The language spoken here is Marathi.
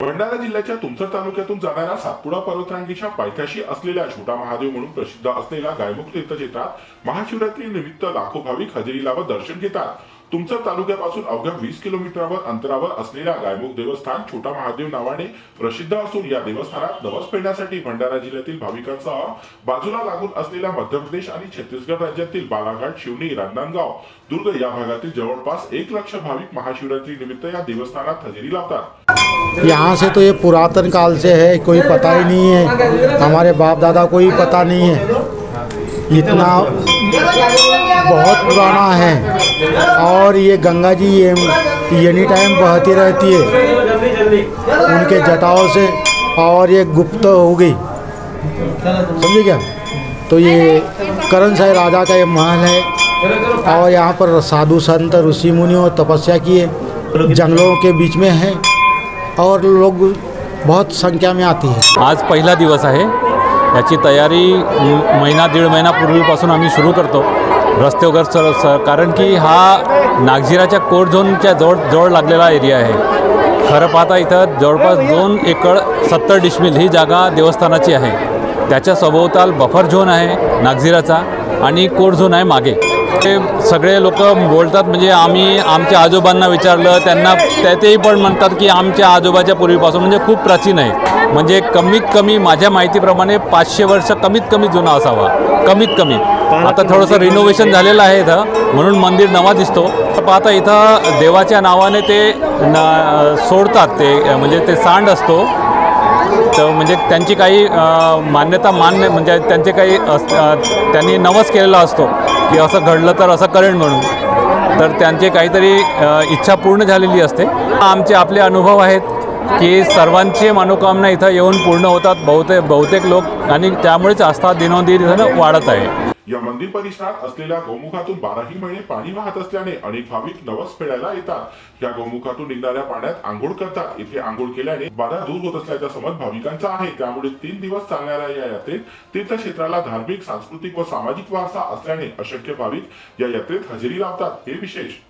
भंडारा जिल्ह्याच्या तुमसर तालुक्यातून जाणाऱ्या सातपुडा पर्वतरांगेच्या पायथ्याशी असलेल्या छोटा महादेव म्हणून प्रसिद्ध असलेल्या गायमुख तीर्थक्षेत्रात महाशिवरात्री निमित्त लाखो भाविक हजेरी लावत दर्शन घेतात। तुमसर तालुक्यापासून अवघ्या 20 किलोमीटरवर अंतरावर असलेल्या गायमुख देवस्थान छोटा महादेव नावाने प्रसिद्ध असून या देवस्थानात नवस पेरण्यासाठी भंडारा जिल्ह्यातील भाविकांसह बाजूला लागून असलेल्या मध्य प्रदेश आणि छत्तीसगड राज्यातील बालाघाट, शिवनी, रांजणगाव, दुर्ग या भागातील जवळपास 1 लाख भाविक महाशिवरात्री निमित्त या देवस्थानात हजेरी लावतात। यहाँ से तो ये पुरातन काल से है, कोई पता ही नहीं है, हमारे बाप दादा को ही पता नहीं है, इतना बहुत पुराना है। और ये गंगा जी ये एनी टाइम बहती रहती है उनके जटाओं से, और ये गुप्त हो गई, समझे क्या। तो ये करण साई राजा का ये महल है और यहाँ पर साधु संत ऋषि मुनियों तपस्या किए, जंगलों के बीच में है और लोग बहुत संख्या में आती है। आज पहिला दिवस आहे, याची तयारी महिना दीड महिना पूर्वीपासून आम्ही सुरू करतो रस्त्यावर कारण की हा नागझिराच्या कोड झोनच्या जवळ लागलेला एरिया आहे। खरं पाहता इथं जवळपास 2 एकर 70 डिशमिल ही जागा देवस्थानाची आहे। त्याच्या सभोवताल बफर झोन आहे नागझिराचा आणि कोड झोन आहे मागे। ते सगळे लोक बोलतात म्हणजे आम्ही आमच्या आजोबांना विचारलं, त्यांना तेही पण म्हणतात की आमच्या आजोबाच्या पूर्वीपासून म्हणजे खूप प्राचीन आहे, म्हणजे कमीत कमी माझ्या माहितीप्रमाणे 500 वर्ष कमीत कमी जुना असावा, कमीत कमी। आता थोडंसं रिनोव्हेशन झालेलं आहे इथं, म्हणून मंदिर नवा दिसतो। पाहता इथं देवाच्या नावाने ते सोडतात, ते म्हणजे ते सांड असतो, तर म्हणजे त्यांची काही मान्यता म्हणजे त्यांचे काही त्यांनी नवस केलेला असतो की असं घडलं तर असं करेन म्हणून, तर त्यांचे काहीतरी इच्छा पूर्ण झालेली असते। आमचे आपले अनुभव आहेत की सर्वांची मनोकामना इथं येऊन पूर्ण होतात बहुतेक लोक, आणि त्यामुळेच आस्था दिनोदिन इथं वाढत आहे। या मंदिर परिसरात असलेल्या गोमुखातून 12ही महिने पाणी वाहत असल्याने अनेक भाविक नवस फेडायला येतात। या गोमुखातून निघणाऱ्या पाण्यात आंघोळ करतात। इथे आंघोळ केल्याने बाधा दूर होत असल्याचा समज भाविकांचा आहे। त्यामुळे 3 दिवस चालणाऱ्या या यात्रेत तीर्थक्षेत्राला धार्मिक, सांस्कृतिक व सामाजिक वारसा असल्याने असंख्य भाविक या यात्रेत हजेरी लावतात। हे विशेष।